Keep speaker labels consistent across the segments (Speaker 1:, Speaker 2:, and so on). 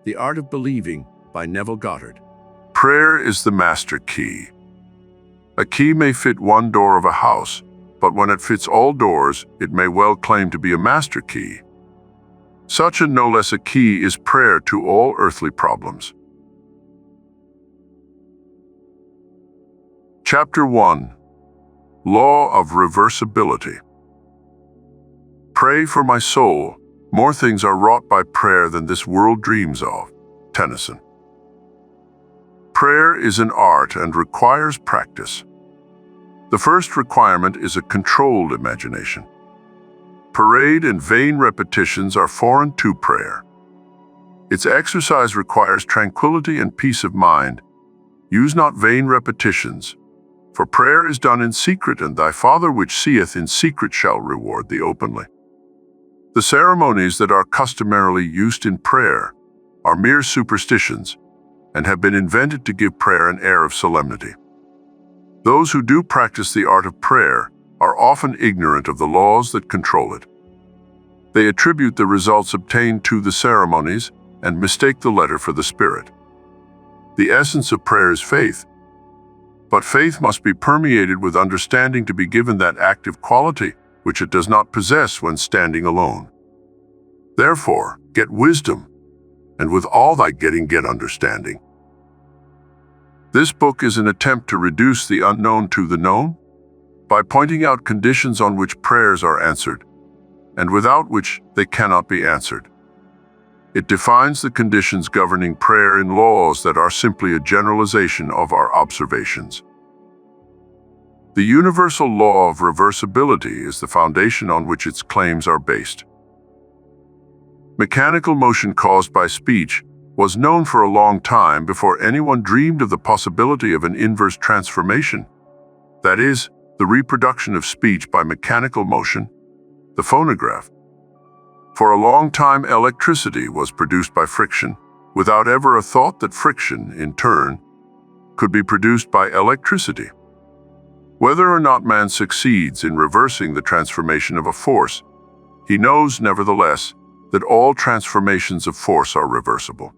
Speaker 1: The Art of Believing by Neville Goddard.
Speaker 2: Prayer is the master key. A key may fit one door of a house, but when it fits all doors, it may well claim to be a master key. Such and no less a key is prayer to all earthly problems. Chapter 1. Law of Reversibility. Pray for my soul. More things are wrought by prayer than this world dreams of. Tennyson. Prayer is an art and requires practice. The first requirement is a controlled imagination. Parade and vain repetitions are foreign to prayer. Its exercise requires tranquility and peace of mind. Use not vain repetitions, for prayer is done in secret, and thy Father which seeth in secret shall reward thee openly. The ceremonies that are customarily used in prayer are mere superstitions and have been invented to give prayer an air of solemnity. Those who do practice the art of prayer are often ignorant of the laws that control it. They attribute the results obtained to the ceremonies and mistake the letter for the spirit. The essence of prayer is faith, but faith must be permeated with understanding to be given that active quality which it does not possess when standing alone. Therefore, get wisdom, and with all thy getting get understanding. This book is an attempt to reduce the unknown to the known by pointing out conditions on which prayers are answered, and without which they cannot be answered. It defines the conditions governing prayer in laws that are simply a generalization of our observations. The universal law of reversibility is the foundation on which its claims are based. Mechanical motion caused by speech was known for a long time before anyone dreamed of the possibility of an inverse transformation, that is, the reproduction of speech by mechanical motion, the phonograph. For a long time, electricity was produced by friction, without ever a thought that friction, in turn, could be produced by electricity. Whether or not man succeeds in reversing the transformation of a force, he knows, nevertheless, that all transformations of force are reversible.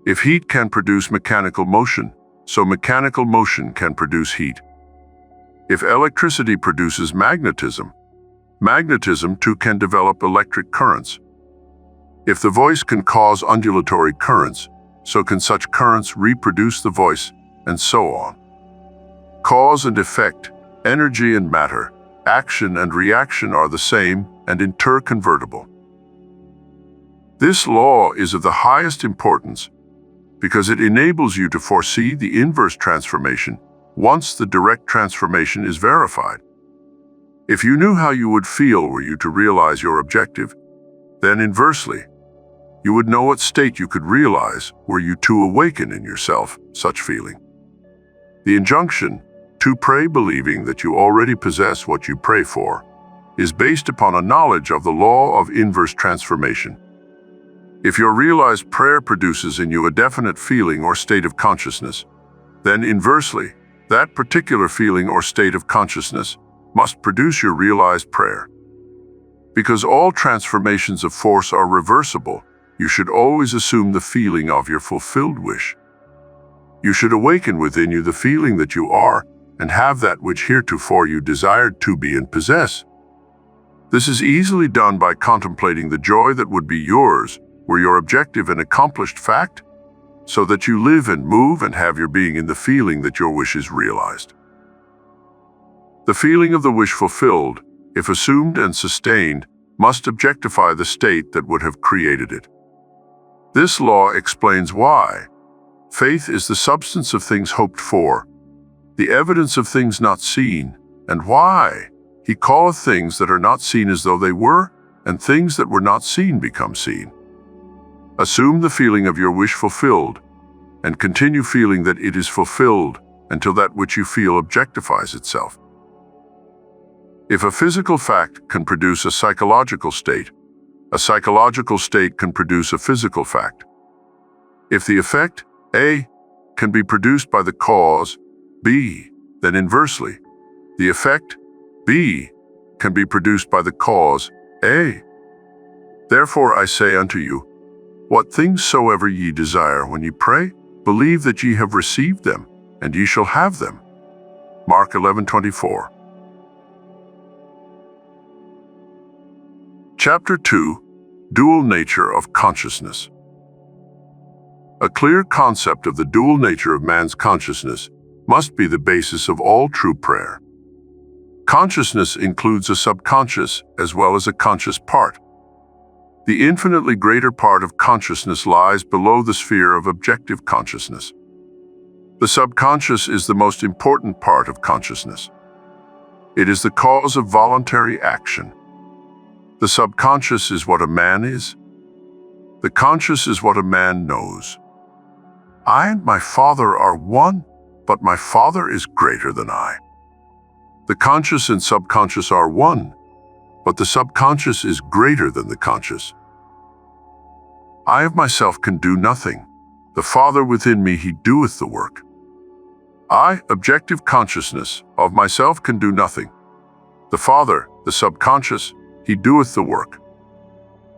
Speaker 2: If heat can produce mechanical motion, so mechanical motion can produce heat. If electricity produces magnetism, magnetism too can develop electric currents. If the voice can cause undulatory currents, so can such currents reproduce the voice, and so on. Cause and effect, energy and matter, action and reaction are the same and interconvertible. This law is of the highest importance because it enables you to foresee the inverse transformation once the direct transformation is verified. If you knew how you would feel were you to realize your objective, then inversely, you would know what state you could realize were you to awaken in yourself such feeling. The injunction, to pray believing that you already possess what you pray for, is based upon a knowledge of the law of inverse transformation. If your realized prayer produces in you a definite feeling or state of consciousness, then inversely, that particular feeling or state of consciousness must produce your realized prayer. Because all transformations of force are reversible, you should always assume the feeling of your fulfilled wish. You should awaken within you the feeling that you are and have that which heretofore you desired to be and possess. This is easily done by contemplating the joy that would be yours were your objective an accomplished fact, so that you live and move and have your being in the feeling that your wish is realized. The feeling of the wish fulfilled, if assumed and sustained, must objectify the state that would have created it. This law explains why faith is the substance of things hoped for, the evidence of things not seen, and why he calleth things that are not seen as though they were, and things that were not seen become seen. Assume the feeling of your wish fulfilled, and continue feeling that it is fulfilled until that which you feel objectifies itself. If a physical fact can produce a psychological state can produce a physical fact. If the effect, A, can be produced by the cause, B, then inversely, the effect, B, can be produced by the cause, A. Therefore I say unto you, What things soever ye desire when ye pray, believe that ye have received them, and ye shall have them. Mark 11:24. Chapter 2. Dual Nature of Consciousness. A clear concept of the dual nature of man's consciousness must be the basis of all true prayer. Consciousness includes a subconscious as well as a conscious part. The infinitely greater part of consciousness lies below the sphere of objective consciousness. The subconscious is the most important part of consciousness. It is the cause of voluntary action. The subconscious is what a man is. The conscious is what a man knows. I and my Father are one, but my Father is greater than I. The conscious and subconscious are one, but the subconscious is greater than the conscious. I of myself can do nothing. The Father within me, he doeth the work. I, objective consciousness, of myself can do nothing. The Father, the subconscious, he doeth the work.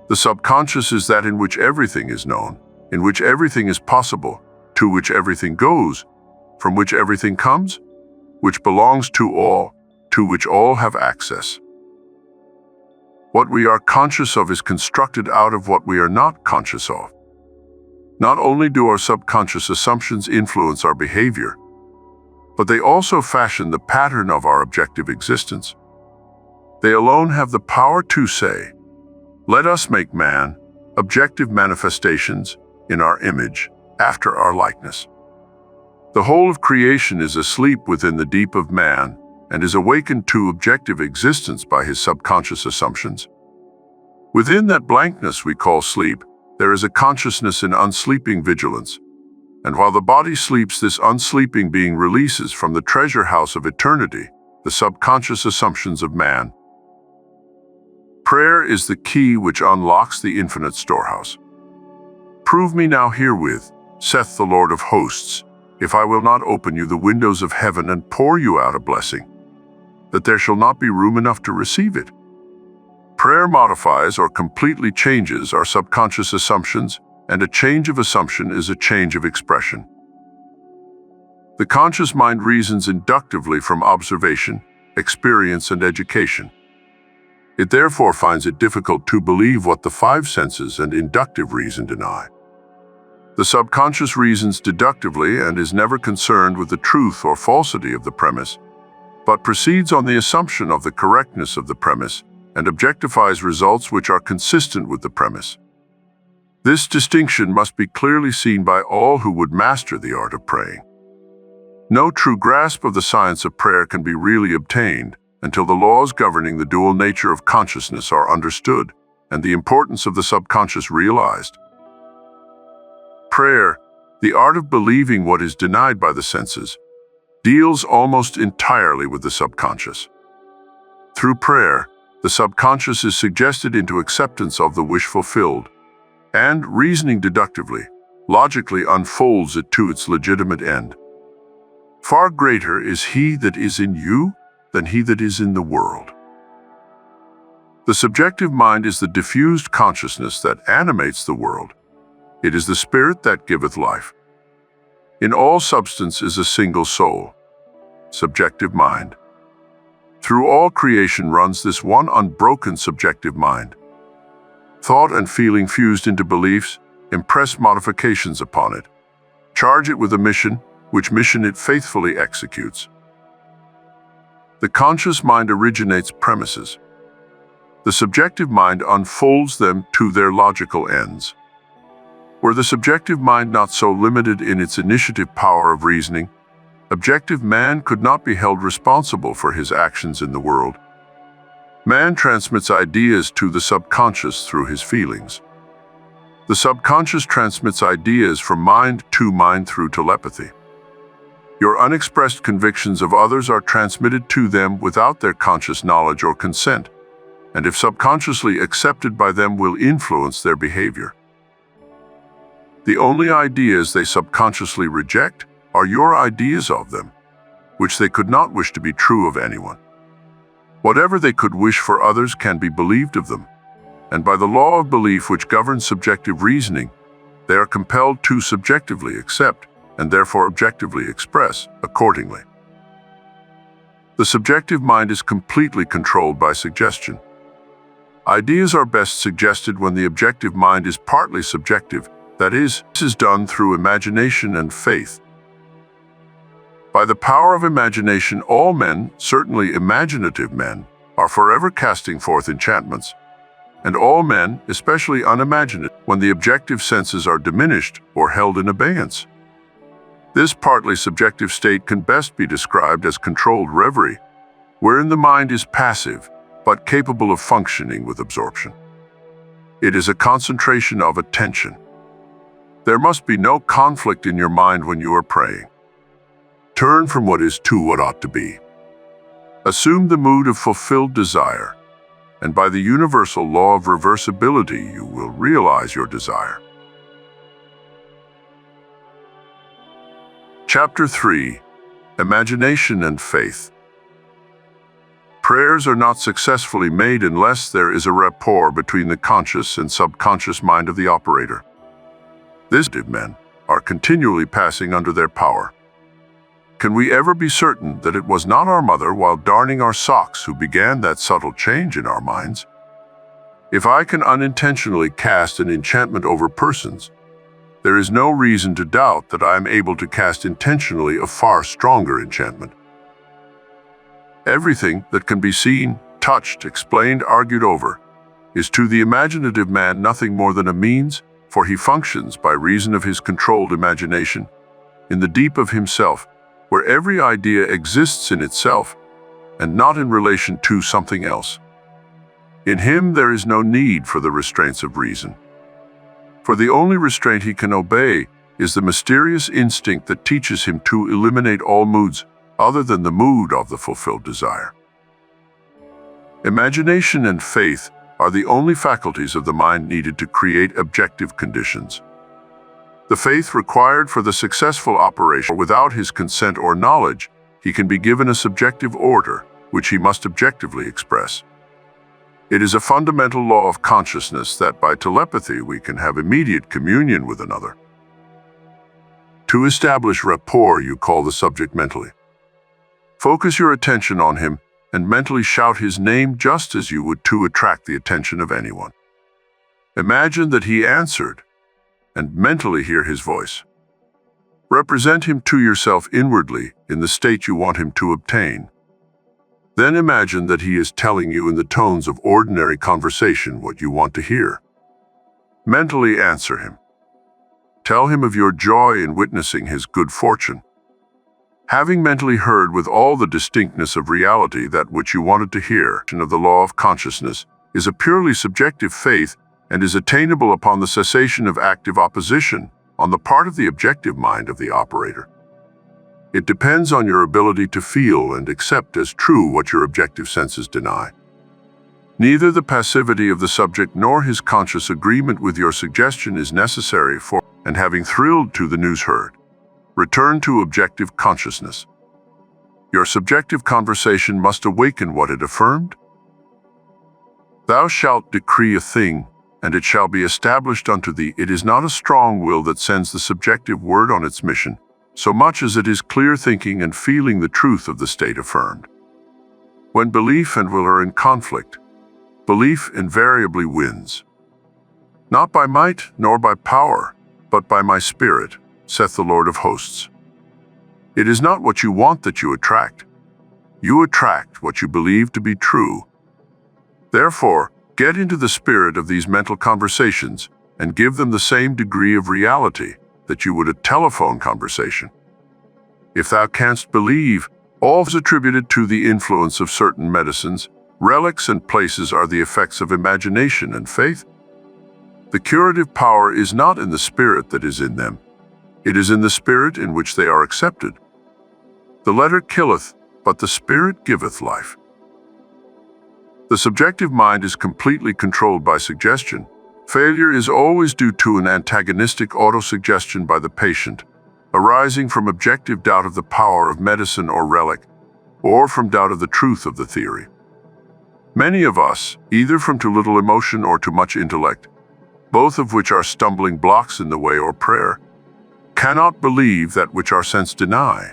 Speaker 2: The subconscious is that in which everything is known, in which everything is possible, to which everything goes, from which everything comes, which belongs to which all have access. What we are conscious of is constructed out of what we are not conscious of. Not only do our subconscious assumptions influence our behavior, but they also fashion the pattern of our objective existence. They alone have the power to say, "Let us make man, objective manifestations, in our image, after our likeness." The whole of creation is asleep within the deep of man and is awakened to objective existence by his subconscious assumptions. Within that blankness we call sleep, there is a consciousness in unsleeping vigilance, and while the body sleeps, this unsleeping being releases from the treasure house of eternity the subconscious assumptions of man. Prayer is the key which unlocks the infinite storehouse. Prove me now herewith, saith the Lord of hosts, if I will not open you the windows of heaven and pour you out a blessing, that there shall not be room enough to receive it. Prayer modifies or completely changes our subconscious assumptions, and a change of assumption is a change of expression. The conscious mind reasons inductively from observation, experience, and education. It therefore finds it difficult to believe what the five senses and inductive reason deny. The subconscious reasons deductively and is never concerned with the truth or falsity of the premise, but proceeds on the assumption of the correctness of the premise and objectifies results which are consistent with the premise. This distinction must be clearly seen by all who would master the art of praying. No true grasp of the science of prayer can be really obtained until the laws governing the dual nature of consciousness are understood and the importance of the subconscious realized. Prayer, the art of believing what is denied by the senses, deals almost entirely with the subconscious. Through prayer, the subconscious is suggested into acceptance of the wish fulfilled, and, reasoning deductively, logically unfolds it to its legitimate end. Far greater is he that is in you than he that is in the world. The subjective mind is the diffused consciousness that animates the world. It is the spirit that giveth life. In all substance is a single soul, subjective mind. Through all creation runs this one unbroken subjective mind. Thought and feeling fused into beliefs impress modifications upon it, charge it with a mission, which mission it faithfully executes. The conscious mind originates premises. The subjective mind unfolds them to their logical ends. Were the subjective mind not so limited in its initiative power of reasoning, objective man could not be held responsible for his actions in the world. Man transmits ideas to the subconscious through his feelings. The subconscious transmits ideas from mind to mind through telepathy. Your unexpressed convictions of others are transmitted to them without their conscious knowledge or consent, and if subconsciously accepted by them will influence their behavior. The only ideas they subconsciously reject are your ideas of them, which they could not wish to be true of anyone. Whatever they could wish for others can be believed of them, and by the law of belief which governs subjective reasoning, They are compelled to subjectively accept and therefore objectively express accordingly. The subjective mind is completely controlled by suggestion. Ideas are best suggested when the objective mind is partly subjective, that is, this is done through imagination and faith. By the power of imagination, all men, certainly imaginative men, are forever casting forth enchantments, and all men, especially unimaginative, when the objective senses are diminished or held in abeyance. This partly subjective state can best be described as controlled reverie, wherein the mind is passive, but capable of functioning with absorption. It is a concentration of attention. There must be no conflict in your mind when you are praying. Turn from what is to what ought to be. Assume the mood of fulfilled desire, and by the universal law of reversibility, you will realize your desire. Chapter 3. Imagination and Faith. Prayers are not successfully made unless there is a rapport between the conscious and subconscious mind of the operator. These men are continually passing under their power. Can we ever be certain that it was not our mother while darning our socks who began that subtle change in our minds? If I can unintentionally cast an enchantment over persons, there is no reason to doubt that I am able to cast intentionally a far stronger enchantment. Everything that can be seen, touched, explained, argued over, is to the imaginative man nothing more than a means, for he functions by reason of his controlled imagination, in the deep of himself, where every idea exists in itself, and not in relation to something else. In him there is no need for the restraints of reason. For the only restraint he can obey is the mysterious instinct that teaches him to eliminate all moods other than the mood of the fulfilled desire. Imagination and faith are the only faculties of the mind needed to create objective conditions. The faith required for the successful operation. Without his consent or knowledge, he can be given a subjective order, which he must objectively express. It is a fundamental law of consciousness that by telepathy we can have immediate communion with another. To establish rapport, you call the subject mentally. Focus your attention on him and mentally shout his name just as you would to attract the attention of anyone. Imagine that he answered, and mentally hear his voice. Represent him to yourself inwardly in the state you want him to obtain. Then imagine that he is telling you in the tones of ordinary conversation what you want to hear. Mentally answer him. Tell him of your joy in witnessing his good fortune. Having mentally heard with all the distinctness of reality that which you wanted to hear, of the law of consciousness, is a purely subjective faith and is attainable upon the cessation of active opposition on the part of the objective mind of the operator. It depends on your ability to feel and accept as true what your objective senses deny. Neither the passivity of the subject nor his conscious agreement with your suggestion is necessary for, and having thrilled to the news heard, return to objective consciousness. Your subjective conversation must awaken what it affirmed. Thou shalt decree a thing, and it shall be established unto thee. It is not a strong will that sends the subjective word on its mission, so much as it is clear thinking and feeling the truth of the state affirmed. When belief and will are in conflict, belief invariably wins. Not by might nor by power, but by my spirit, saith the Lord of hosts. It is not what you want that you attract. You attract what you believe to be true. Therefore, get into the spirit of these mental conversations and give them the same degree of reality that you would a telephone conversation. If thou canst believe, all is attributed to the influence of certain medicines, relics, and places are the effects of imagination and faith. The curative power is not in the spirit that is in them. It is in the spirit in which they are accepted. The letter killeth, but the spirit giveth life. The subjective mind is completely controlled by suggestion. Failure is always due to an antagonistic autosuggestion by the patient, arising from objective doubt of the power of medicine or relic, or from doubt of the truth of the theory. Many of us, either from too little emotion or too much intellect, both of which are stumbling blocks in the way or prayer, cannot believe that which our sense deny.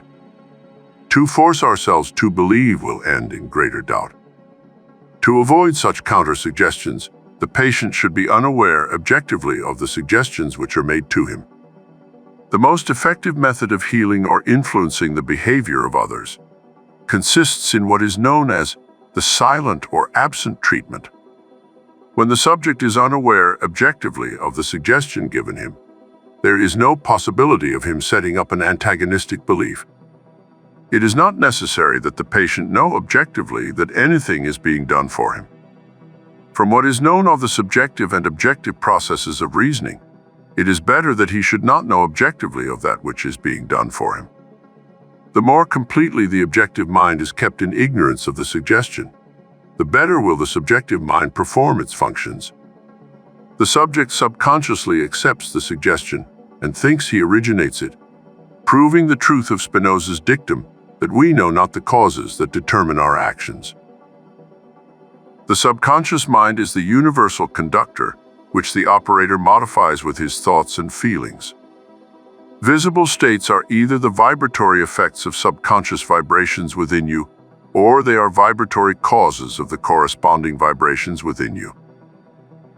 Speaker 2: To force ourselves to believe will end in greater doubt. To avoid such counter-suggestions, the patient should be unaware objectively of the suggestions which are made to him. The most effective method of healing or influencing the behavior of others consists in what is known as the silent or absent treatment. When the subject is unaware objectively of the suggestion given him, there is no possibility of him setting up an antagonistic belief. It is not necessary that the patient know objectively that anything is being done for him. From what is known of the subjective and objective processes of reasoning, it is better that he should not know objectively of that which is being done for him. The more completely the objective mind is kept in ignorance of the suggestion, the better will the subjective mind perform its functions. The subject subconsciously accepts the suggestion and thinks he originates it, proving the truth of Spinoza's dictum that we know not the causes that determine our actions. The subconscious mind is the universal conductor, which the operator modifies with his thoughts and feelings. Visible states are either the vibratory effects of subconscious vibrations within you, or they are vibratory causes of the corresponding vibrations within you.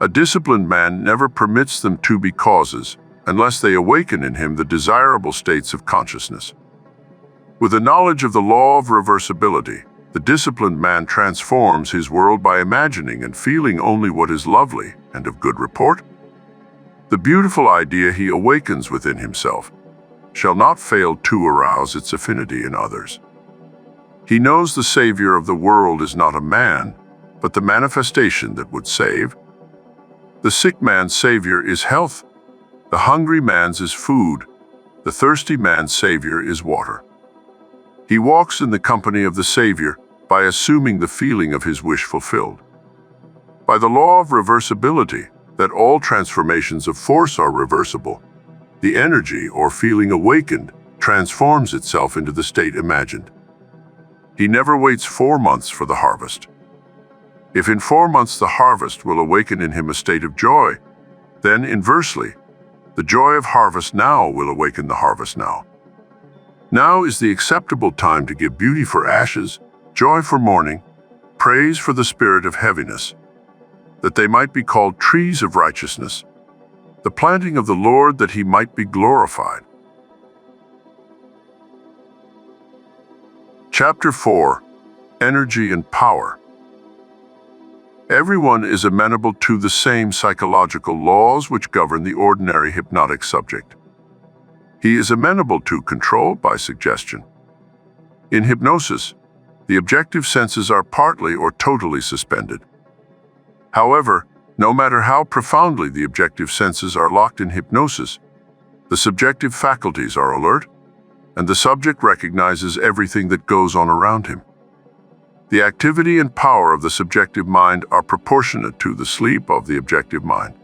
Speaker 2: A disciplined man never permits them to be causes unless they awaken in him the desirable states of consciousness. With a knowledge of the law of reversibility, the disciplined man transforms his world by imagining and feeling only what is lovely and of good report. The beautiful idea he awakens within himself shall not fail to arouse its affinity in others. He knows the Savior of the world is not a man, but the manifestation that would save. The sick man's Savior is health, the hungry man's is food, the thirsty man's Savior is water. He walks in the company of the Savior by assuming the feeling of his wish fulfilled. By the law of reversibility, that all transformations of force are reversible, the energy or feeling awakened transforms itself into the state imagined. He never waits 4 months for the harvest. If in 4 months the harvest will awaken in him a state of joy, then inversely, the joy of harvest now will awaken the harvest now. Now is the acceptable time to give beauty for ashes, joy for mourning, praise for the spirit of heaviness, that they might be called trees of righteousness, the planting of the Lord that he might be glorified. Chapter 4. Energy and Power. Everyone is amenable to the same psychological laws which govern the ordinary hypnotic subject. He is amenable to control by suggestion. In hypnosis, the objective senses are partly or totally suspended. However, no matter how profoundly the objective senses are locked in hypnosis, the subjective faculties are alert, and the subject recognizes everything that goes on around him. The activity and power of the subjective mind are proportionate to the sleep of the objective mind.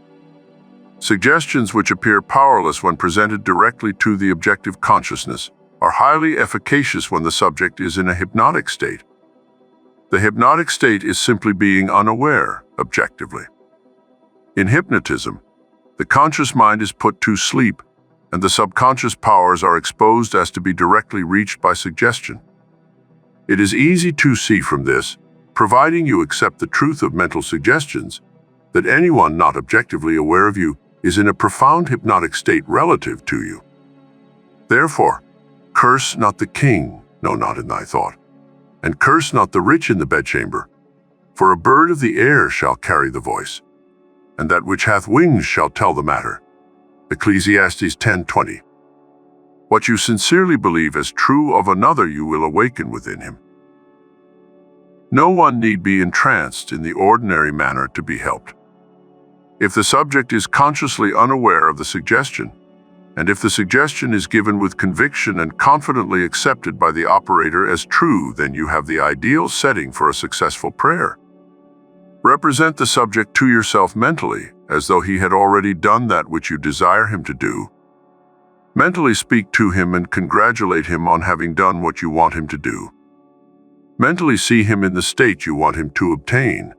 Speaker 2: Suggestions which appear powerless when presented directly to the objective consciousness are highly efficacious when the subject is in a hypnotic state. The hypnotic state is simply being unaware, objectively. In hypnotism, the conscious mind is put to sleep, and the subconscious powers are exposed as to be directly reached by suggestion. It is easy to see from this, providing you accept the truth of mental suggestions, that anyone not objectively aware of you is in a profound hypnotic state relative to you. Therefore, curse not the king, no, not in thy thought, and curse not the rich in the bedchamber, for a bird of the air shall carry the voice, and that which hath wings shall tell the matter. Ecclesiastes 10:20. What you sincerely believe as true of another you will awaken within him. No one need be entranced in the ordinary manner to be helped. If the subject is consciously unaware of the suggestion, and if the suggestion is given with conviction and confidently accepted by the operator as true, then you have the ideal setting for a successful prayer. Represent the subject to yourself mentally, as though he had already done that which you desire him to do. Mentally speak to him and congratulate him on having done what you want him to do. Mentally see him in the state you want him to obtain.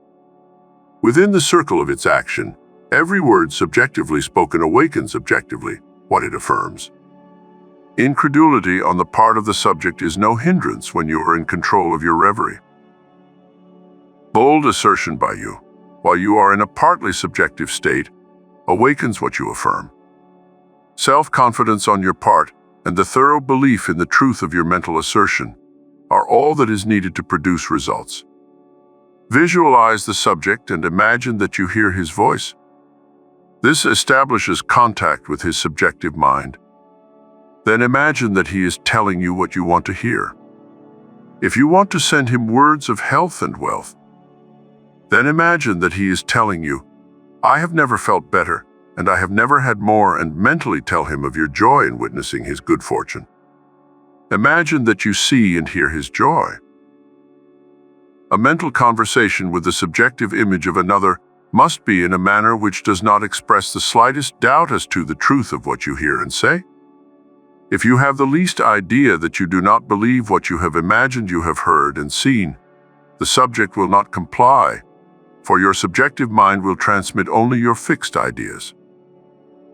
Speaker 2: Within the circle of its action, Every word subjectively spoken awakens objectively what it affirms. Incredulity on the part of the subject is no hindrance when you are in control of your reverie. Bold assertion by you, while you are in a partly subjective state, awakens what you affirm. Self-confidence on your part and the thorough belief in the truth of your mental assertion are all that is needed to produce results. Visualize the subject and imagine that you hear his voice. This establishes contact with his subjective mind. Then imagine that he is telling you what you want to hear. If you want to send him words of health and wealth, then imagine that he is telling you, "I have never felt better, and I have never had more," and mentally tell him of your joy in witnessing his good fortune. Imagine that you see and hear his joy. A mental conversation with the subjective image of another must be in a manner which does not express the slightest doubt as to the truth of what you hear and say. If you have the least idea that you do not believe what you have imagined you have heard and seen, the subject will not comply, for your subjective mind will transmit only your fixed ideas.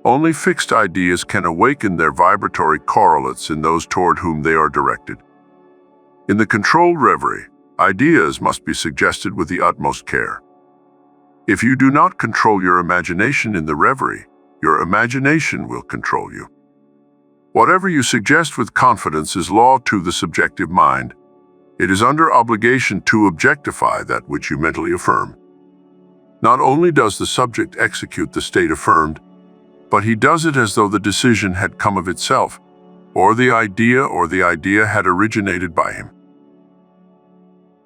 Speaker 2: Only fixed ideas can awaken their vibratory correlates in those toward whom they are directed. In the controlled reverie, ideas must be suggested with the utmost care. If you do not control your imagination in the reverie, your imagination will control you. Whatever you suggest with confidence is law to the subjective mind. It is under obligation to objectify that which you mentally affirm. Not only does the subject execute the state affirmed, but he does it as though the decision had come of itself, or the idea had originated by him.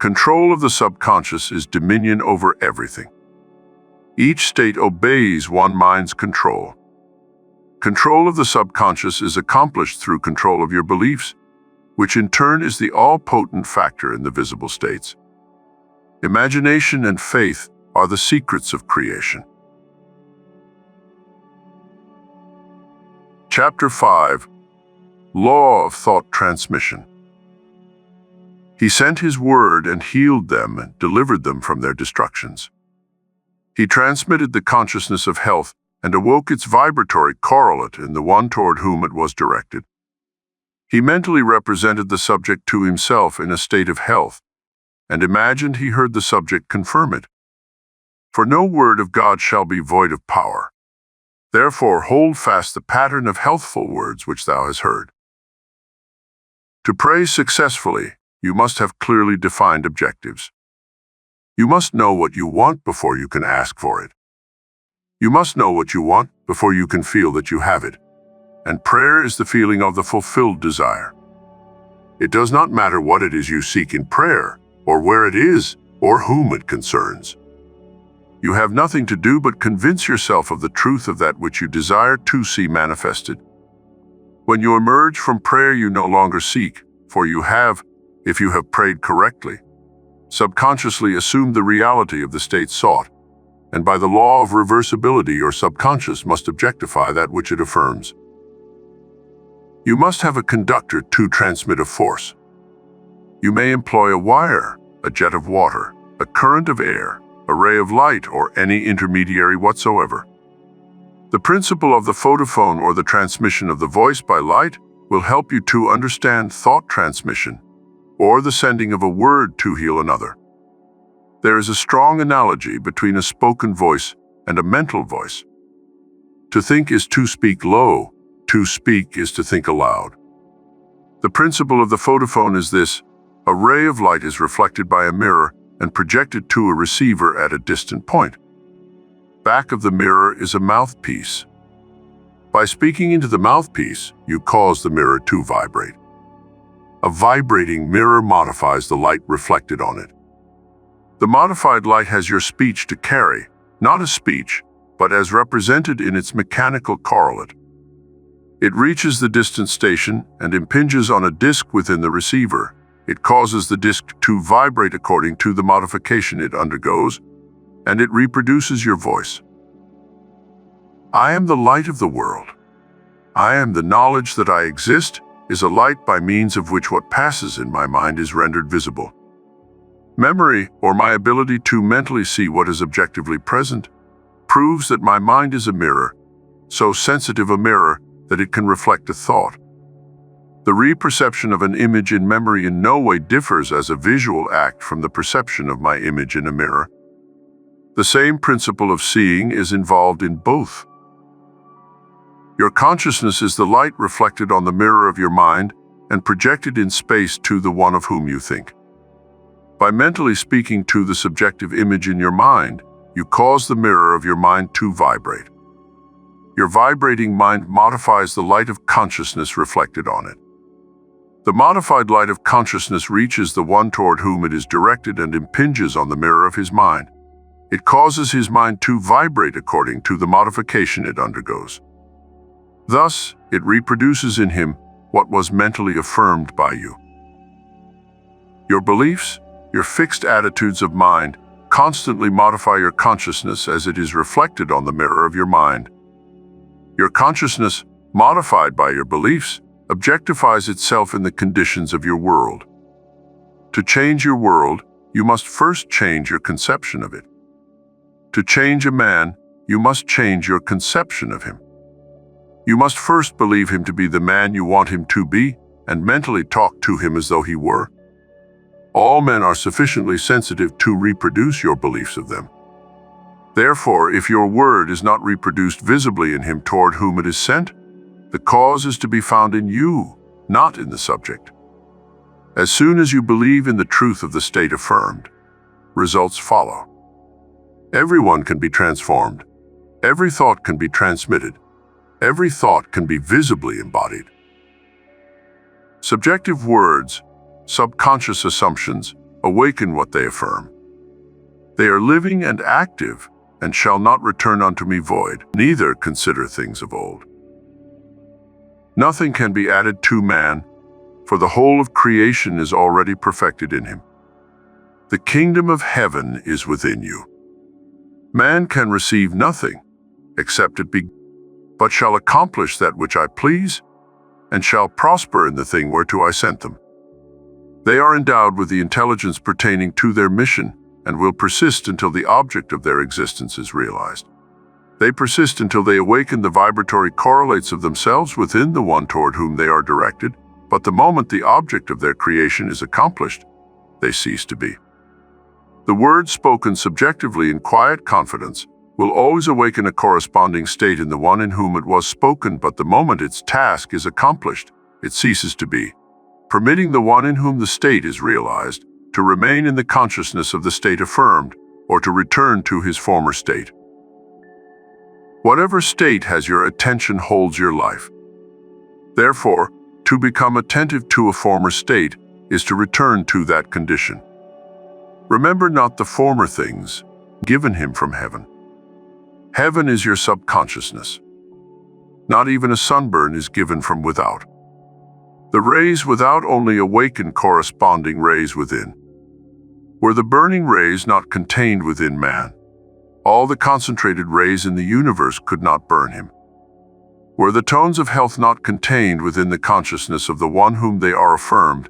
Speaker 2: Control of the subconscious is dominion over everything. Each state obeys one mind's control. Control of the subconscious is accomplished through control of your beliefs, which in turn is the all-potent factor in the visible states. Imagination and faith are the secrets of creation. Chapter 5. Law of Thought Transmission. He sent his word and healed them and delivered them from their destructions. He transmitted the consciousness of health and awoke its vibratory correlate in the one toward whom it was directed. He mentally represented the subject to himself in a state of health, and imagined he heard the subject confirm it. For no word of God shall be void of power. Therefore hold fast the pattern of healthful words which thou hast heard. To pray successfully, you must have clearly defined objectives. You must know what you want before you can ask for it. You must know what you want before you can feel that you have it. And prayer is the feeling of the fulfilled desire. It does not matter what it is you seek in prayer, or where it is, or whom it concerns. You have nothing to do but convince yourself of the truth of that which you desire to see manifested. When you emerge from prayer, you no longer seek, for you have, if you have prayed correctly, subconsciously assumed the reality of the state sought, and by the law of reversibility your subconscious must objectify that which it affirms. You must have a conductor to transmit a force. You may employ a wire, a jet of water, a current of air, a ray of light, or any intermediary whatsoever. The principle of the photophone or the transmission of the voice by light will help you to understand thought transmission, or the sending of a word to heal another. There is a strong analogy between a spoken voice and a mental voice. To think is to speak low, to speak is to think aloud. The principle of the photophone is this: a ray of light is reflected by a mirror and projected to a receiver at a distant point. Back of the mirror is a mouthpiece. By speaking into the mouthpiece, you cause the mirror to vibrate. A vibrating mirror modifies the light reflected on it. The modified light has your speech to carry, not as speech, but as represented in its mechanical correlate. It reaches the distant station and impinges on a disc within the receiver. It causes the disc to vibrate according to the modification it undergoes, and it reproduces your voice. I am the light of the world. I am the knowledge that I exist is a light by means of which what passes in my mind is rendered visible. Memory, or my ability to mentally see what is objectively present, proves that my mind is a mirror, so sensitive a mirror that it can reflect a thought. The reperception of an image in memory in no way differs as a visual act from the perception of my image in a mirror. The same principle of seeing is involved in both. Your consciousness is the light reflected on the mirror of your mind and projected in space to the one of whom you think. By mentally speaking to the subjective image in your mind, you cause the mirror of your mind to vibrate. Your vibrating mind modifies the light of consciousness reflected on it. The modified light of consciousness reaches the one toward whom it is directed and impinges on the mirror of his mind. It causes his mind to vibrate according to the modification it undergoes. Thus, it reproduces in him what was mentally affirmed by you. Your beliefs, your fixed attitudes of mind, constantly modify your consciousness as it is reflected on the mirror of your mind. Your consciousness, modified by your beliefs, objectifies itself in the conditions of your world. To change your world, you must first change your conception of it. To change a man, you must change your conception of him. You must first believe him to be the man you want him to be, and mentally talk to him as though he were. All men are sufficiently sensitive to reproduce your beliefs of them. Therefore, if your word is not reproduced visibly in him toward whom it is sent, the cause is to be found in you, not in the subject. As soon as you believe in the truth of the state affirmed, results follow. Everyone can be transformed. Every thought can be transmitted. Every thought can be visibly embodied. Subjective words, subconscious assumptions, awaken what they affirm. They are living and active, and shall not return unto me void, neither consider things of old. Nothing can be added to man, for the whole of creation is already perfected in him. The kingdom of heaven is within you. Man can receive nothing, except it be, but shall accomplish that which I please, and shall prosper in the thing whereto I sent them. They are endowed with the intelligence pertaining to their mission, and will persist until the object of their existence is realized. They persist until they awaken the vibratory correlates of themselves within the one toward whom they are directed, but the moment the object of their creation is accomplished, they cease to be. The word spoken subjectively in quiet confidence will always awaken a corresponding state in the one in whom it was spoken, but the moment its task is accomplished, it ceases to be, permitting the one in whom the state is realized to remain in the consciousness of the state affirmed, or to return to his former state. Whatever state has your attention holds your life. Therefore, to become attentive to a former state is to return to that condition. Remember not the former things given him from heaven. Heaven is your subconsciousness. Not even a sunburn is given from without. The rays without only awaken corresponding rays within. Were the burning rays not contained within man, all the concentrated rays in the universe could not burn him. Were the tones of health not contained within the consciousness of the one whom they are affirmed,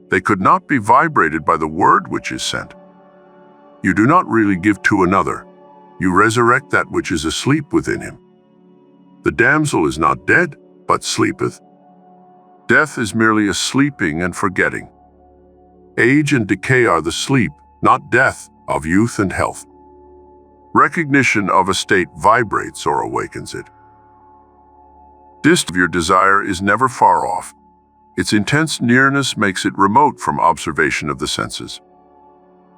Speaker 2: they could not be vibrated by the word which is sent. You do not really give to another. You resurrect that which is asleep within him. The damsel is not dead, but sleepeth. Death is merely a sleeping and forgetting. Age and decay are the sleep, not death, of youth and health. Recognition of a state vibrates or awakens it. Distance of your desire is never far off. Its intense nearness makes it remote from observation of the senses.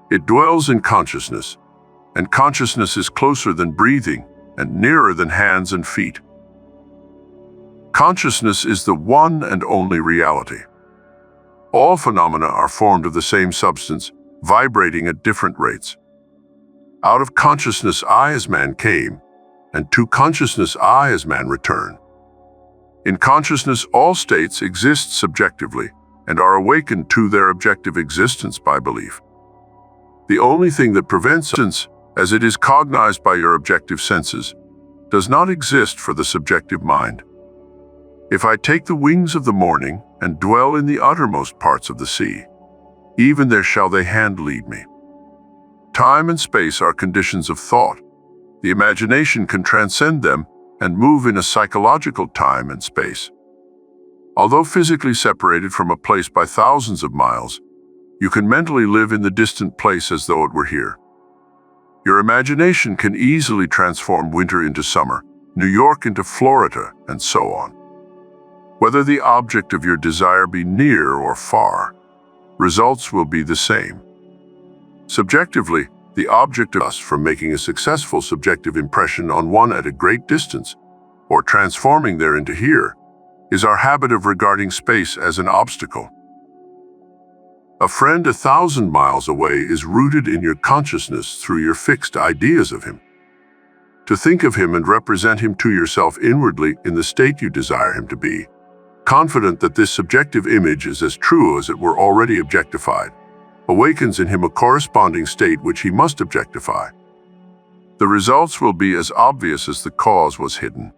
Speaker 2: It dwells in consciousness, and consciousness is closer than breathing and nearer than hands and feet. Consciousness is the one and only reality. All phenomena are formed of the same substance, vibrating at different rates. Out of consciousness I as man came, and to consciousness I as man return. In consciousness all states exist subjectively and are awakened to their objective existence by belief. The only thing that prevents existence, as it is cognized by your objective senses, does not exist for the subjective mind. If I take the wings of the morning and dwell in the uttermost parts of the sea, even there shall they hand lead me. Time and space are conditions of thought, The imagination can transcend them and move in a psychological time and space. Although physically separated from a place by thousands of miles, you can mentally live in the distant place as though it were here. Your imagination can easily transform winter into summer, New York into Florida, and so on. Whether the object of your desire be near or far, results will be the same. Subjectively, the object of us from making a successful subjective impression on one at a great distance, or transforming there into here, is our habit of regarding space as an obstacle. A friend 1,000 miles away is rooted in your consciousness through your fixed ideas of him. To think of him and represent him to yourself inwardly in the state you desire him to be, confident that this subjective image is as true as it were already objectified, awakens in him a corresponding state which he must objectify. The results will be as obvious as the cause was hidden.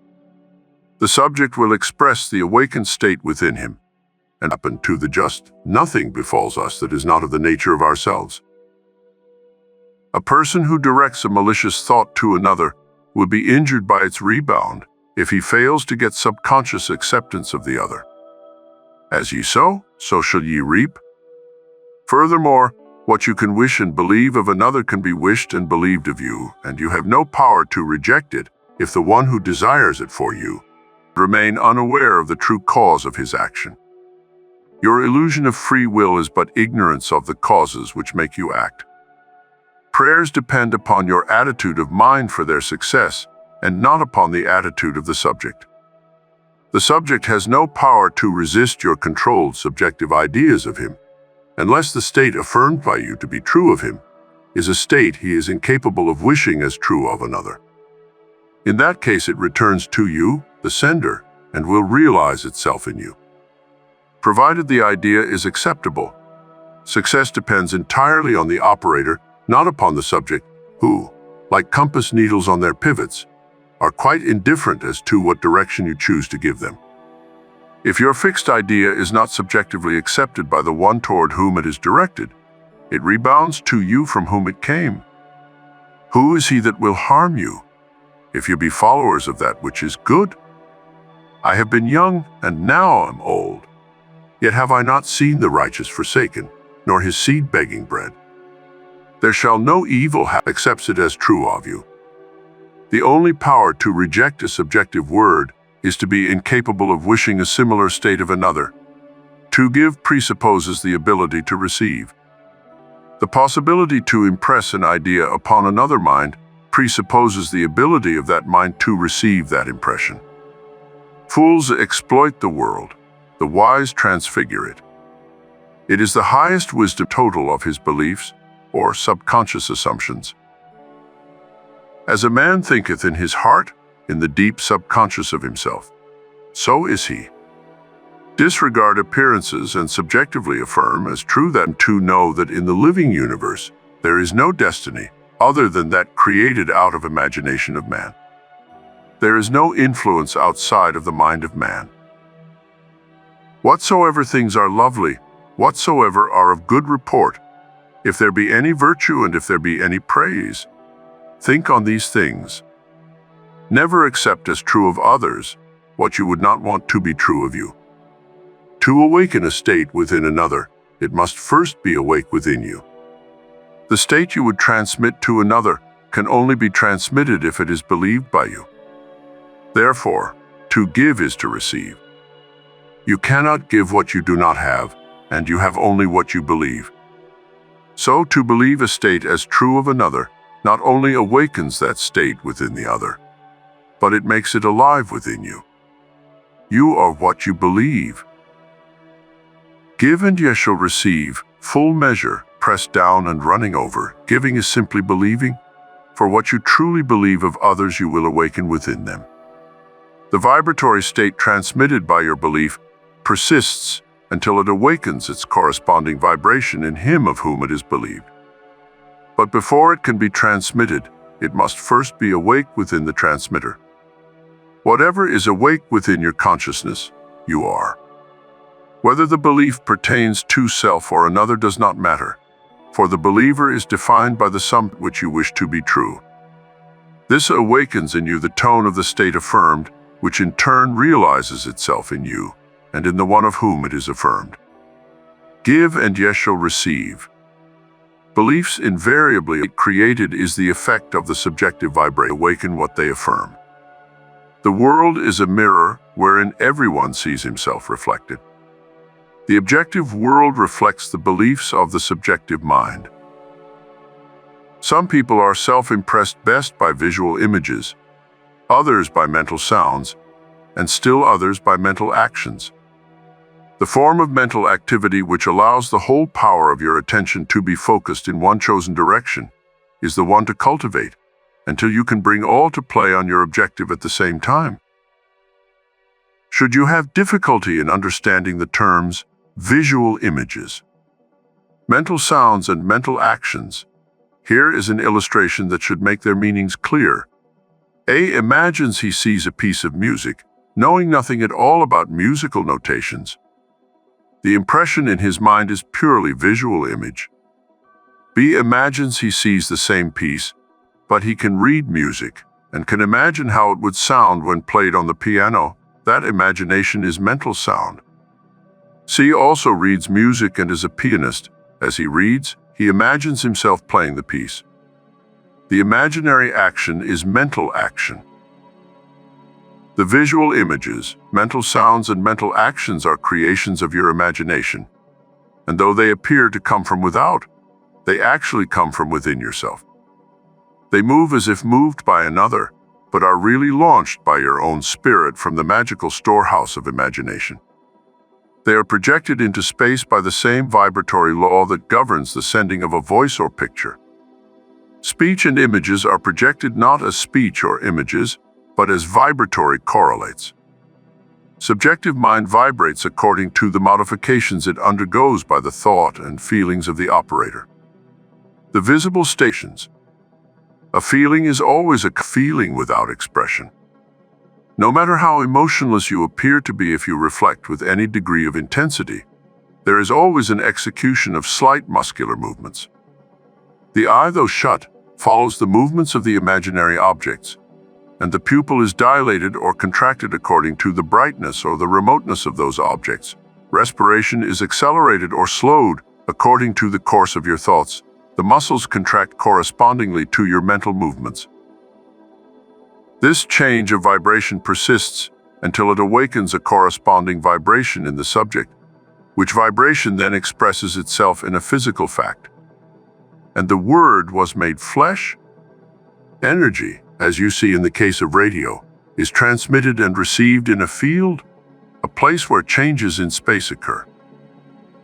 Speaker 2: The subject will express the awakened state within him, and happen to the just, nothing befalls us that is not of the nature of ourselves. A person who directs a malicious thought to another will be injured by its rebound if he fails to get subconscious acceptance of the other. As ye sow, so shall ye reap. Furthermore, what you can wish and believe of another can be wished and believed of you, and you have no power to reject it if the one who desires it for you remain unaware of the true cause of his action. Your illusion of free will is but ignorance of the causes which make you act. Prayers depend upon your attitude of mind for their success, and not upon the attitude of the subject. The subject has no power to resist your controlled subjective ideas of him, unless the state affirmed by you to be true of him is a state he is incapable of wishing as true of another. In that case, it returns to you, the sender, and will realize itself in you. Provided the idea is acceptable, success depends entirely on the operator, not upon the subject, who, like compass needles on their pivots, are quite indifferent as to what direction you choose to give them. If your fixed idea is not subjectively accepted by the one toward whom it is directed, it rebounds to you from whom it came. Who is he that will harm you, if you be followers of that which is good? I have been young, and now am old. Yet have I not seen the righteous forsaken, nor his seed begging bread. There shall no evil happen except it as true of you. The only power to reject a subjective word is to be incapable of wishing a similar state of another. To give presupposes the ability to receive. The possibility to impress an idea upon another mind presupposes the ability of that mind to receive that impression. Fools exploit the world, the wise transfigure it. It is the highest wisdom total of his beliefs, or subconscious assumptions. As a man thinketh in his heart, in the deep subconscious of himself, so is he. Disregard appearances and subjectively affirm as true that to know that in the living universe there is no destiny other than that created out of imagination of man. There is no influence outside of the mind of man. Whatsoever things are lovely, whatsoever are of good report, if there be any virtue and if there be any praise, think on these things. Never accept as true of others what you would not want to be true of you. To awaken a state within another, it must first be awake within you. The state you would transmit to another can only be transmitted if it is believed by you. Therefore, to give is to receive. You cannot give what you do not have, and you have only what you believe. So to believe a state as true of another not only awakens that state within the other, but it makes it alive within you. You are what you believe. Give and ye shall receive, full measure, pressed down and running over. Giving is simply believing, for what you truly believe of others you will awaken within them. The vibratory state transmitted by your belief persists until it awakens its corresponding vibration in him of whom it is believed. But before it can be transmitted, it must first be awake within the transmitter. Whatever is awake within your consciousness, you are. Whether the belief pertains to self or another does not matter, for the believer is defined by the sum which you wish to be true. This awakens in you the tone of the state affirmed, which in turn realizes itself in you and in the one of whom it is affirmed. Give and ye shall receive. Beliefs invariably created is the effect of the subjective vibration awaken what they affirm. The world is a mirror wherein everyone sees himself reflected. The objective world reflects the beliefs of the subjective mind. Some people are self-impressed best by visual images, others by mental sounds, and still others by mental actions. The form of mental activity which allows the whole power of your attention to be focused in one chosen direction is the one to cultivate until you can bring all to play on your objective at the same time. Should you have difficulty in understanding the terms visual images, mental sounds, and mental actions, here is an illustration that should make their meanings clear. A imagines he sees a piece of music, knowing nothing at all about musical notations. The impression in his mind is purely visual image. B imagines he sees the same piece, but he can read music and can imagine how it would sound when played on the piano. That imagination is mental sound. C also reads music and is a pianist. As he reads, he imagines himself playing the piece. The imaginary action is mental action. The visual images, mental sounds, and mental actions are creations of your imagination. And though they appear to come from without, they actually come from within yourself. They move as if moved by another, but are really launched by your own spirit from the magical storehouse of imagination. They are projected into space by the same vibratory law that governs the sending of a voice or picture. Speech and images are projected not as speech or images, but as vibratory correlates. Subjective mind vibrates according to the modifications it undergoes by the thought and feelings of the operator. The visible stations. A feeling is always a feeling without expression. No matter how emotionless you appear to be if you reflect with any degree of intensity, there is always an execution of slight muscular movements. The eye, though shut, follows the movements of the imaginary objects, and the pupil is dilated or contracted according to the brightness or the remoteness of those objects. Respiration is accelerated or slowed according to the course of your thoughts. The muscles contract correspondingly to your mental movements. This change of vibration persists until it awakens a corresponding vibration in the subject, which vibration then expresses itself in a physical fact. And the Word was made flesh. Energy, as you see in the case of radio, is transmitted and received in a field, a place where changes in space occur.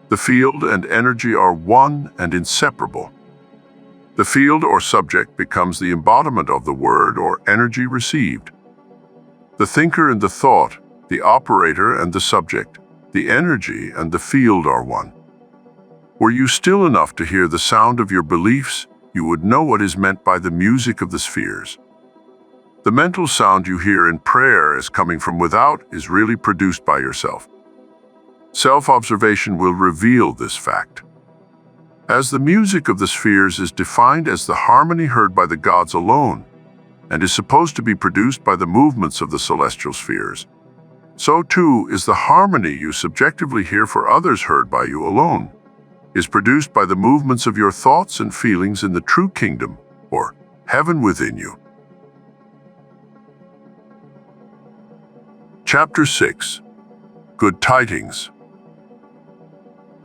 Speaker 2: The field and energy are one and inseparable. The field or subject becomes the embodiment of the word or energy received. The thinker and the thought, the operator and the subject, the energy and the field are one. Were you still enough to hear the sound of your beliefs, you would know what is meant by the music of the spheres. The mental sound you hear in prayer as coming from without is really produced by yourself. Self-observation will reveal this fact. As the music of the spheres is defined as the harmony heard by the gods alone, and is supposed to be produced by the movements of the celestial spheres, so too is the harmony you subjectively hear for others heard by you alone, is produced by the movements of your thoughts and feelings in the true kingdom, or heaven within you. Chapter 6. Good Tidings.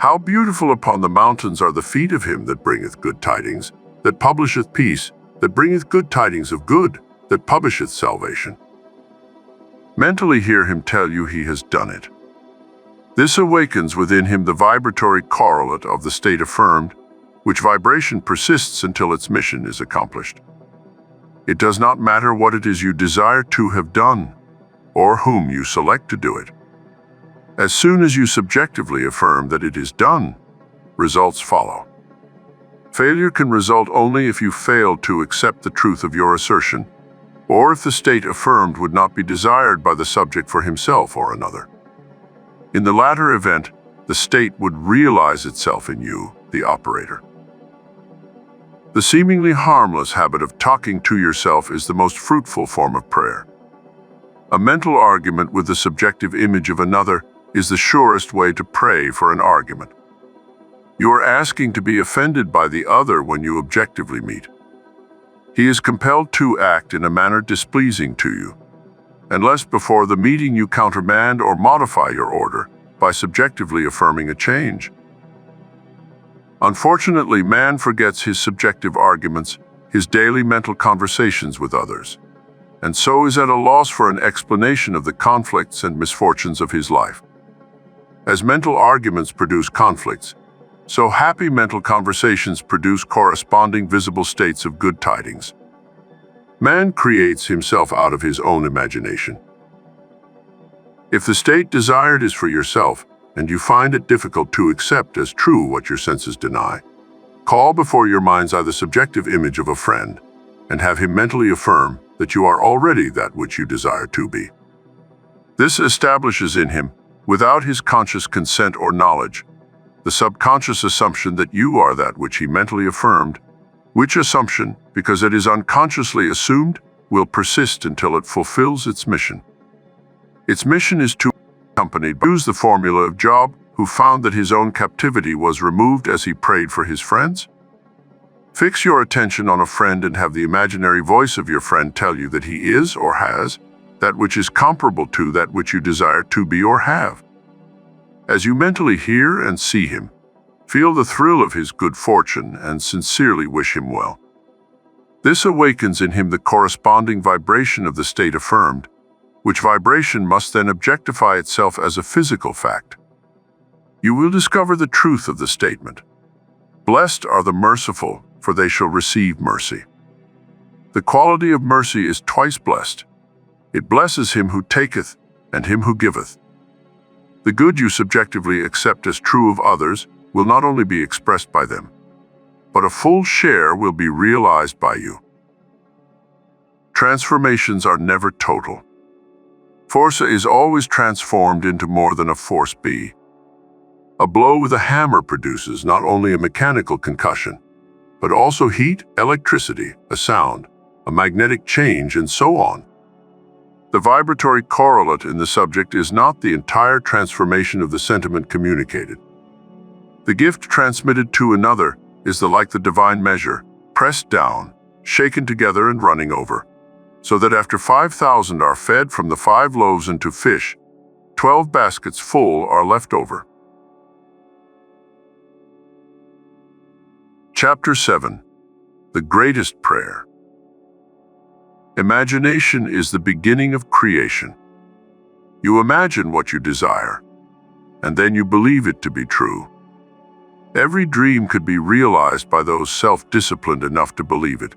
Speaker 2: How beautiful upon the mountains are the feet of him that bringeth good tidings, that publisheth peace, that bringeth good tidings of good, that publisheth salvation. Mentally hear him tell you he has done it. This awakens within him the vibratory correlate of the state affirmed, which vibration persists until its mission is accomplished. It does not matter what it is you desire to have done, or whom you select to do it. As soon as you subjectively affirm that it is done, results follow. Failure can result only if you fail to accept the truth of your assertion, or if the state affirmed would not be desired by the subject for himself or another. In the latter event, the state would realize itself in you, the operator. The seemingly harmless habit of talking to yourself is the most fruitful form of prayer. A mental argument with the subjective image of another is the surest way to pray for an argument. You are asking to be offended by the other when you objectively meet. He is compelled to act in a manner displeasing to you, unless before the meeting you countermand or modify your order by subjectively affirming a change. Unfortunately, man forgets his subjective arguments, his daily mental conversations with others, and so is at a loss for an explanation of the conflicts and misfortunes of his life. As mental arguments produce conflicts, so happy mental conversations produce corresponding visible states of good tidings. Man creates himself out of his own imagination. If the state desired is for yourself, and you find it difficult to accept as true what your senses deny, call before your mind's eye the subjective image of a friend, and have him mentally affirm that you are already that which you desire to be. This establishes in him, without his conscious consent or knowledge, the subconscious assumption that you are that which he mentally affirmed, which assumption, because it is unconsciously assumed, will persist until it fulfills its mission. Its mission is to accompanied by use the formula of Job, who found that his own captivity was removed as he prayed for his friends. Fix your attention on a friend and have the imaginary voice of your friend tell you that he is or has that which is comparable to that which you desire to be or have. As you mentally hear and see him, feel the thrill of his good fortune and sincerely wish him well. This awakens in him the corresponding vibration of the state affirmed, which vibration must then objectify itself as a physical fact. You will discover the truth of the statement. Blessed are the merciful, for they shall receive mercy. The quality of mercy is twice blessed. It blesses him who taketh and him who giveth. The good you subjectively accept as true of others will not only be expressed by them, but a full share will be realized by you. Transformations are never total. Force is always transformed into more than a force be. A blow with a hammer produces not only a mechanical concussion, but also heat, electricity, a sound, a magnetic change, and so on. The vibratory correlate in the subject is not the entire transformation of the sentiment communicated. The gift transmitted to another is like the divine measure, pressed down, shaken together and running over, so that after 5,000 are fed from the 5 loaves and 2 fish, 12 baskets full are left over. Chapter 7. The Greatest Prayer. Imagination is the beginning of creation. You imagine what you desire, and then you believe it to be true. Every dream could be realized by those self-disciplined enough to believe it.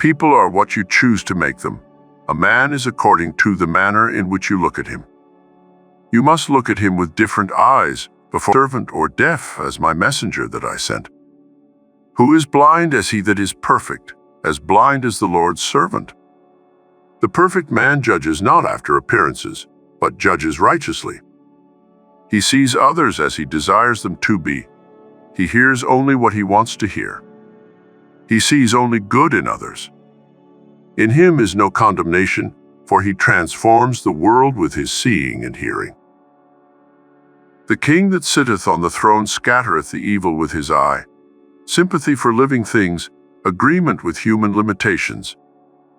Speaker 2: People are what you choose to make them. A man is according to the manner in which you look at him. You must look at him with different eyes, before servant or deaf as my messenger that I sent. Who is blind as he that is perfect, as blind as the Lord's servant? The perfect man judges not after appearances, but judges righteously. He sees others as he desires them to be. He hears only what he wants to hear. He sees only good in others. In him is no condemnation, for he transforms the world with his seeing and hearing. The king that sitteth on the throne scattereth the evil with his eye. Sympathy for living things, agreement with human limitations,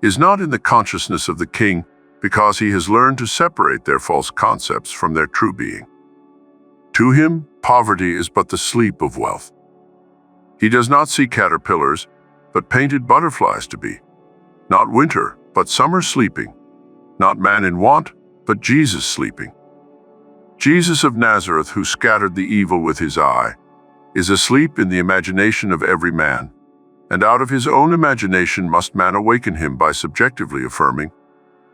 Speaker 2: is not in the consciousness of the king because he has learned to separate their false concepts from their true being. To him, poverty is but the sleep of wealth. He does not see caterpillars, but painted butterflies to be. Not winter, but summer sleeping. Not man in want, but Jesus sleeping. Jesus of Nazareth, who scattered the evil with his eye, is asleep in the imagination of every man, and out of his own imagination must man awaken him by subjectively affirming,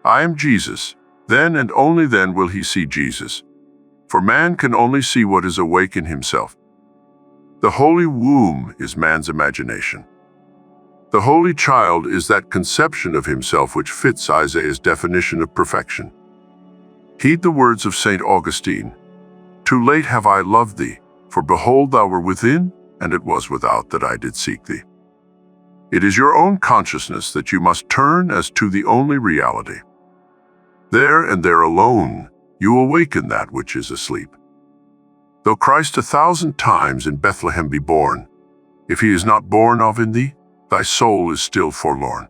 Speaker 2: I am Jesus. Then and only then will he see Jesus. For man can only see what is awake in himself. The holy womb is man's imagination. The holy child is that conception of himself which fits Isaiah's definition of perfection. Heed the words of St. Augustine, Too late have I loved thee, for behold thou were within, and it was without that I did seek thee. It is your own consciousness that you must turn as to the only reality. There and there alone, you awaken that which is asleep. Though Christ 1,000 times in Bethlehem be born, if he is not born of in thee, thy soul is still forlorn.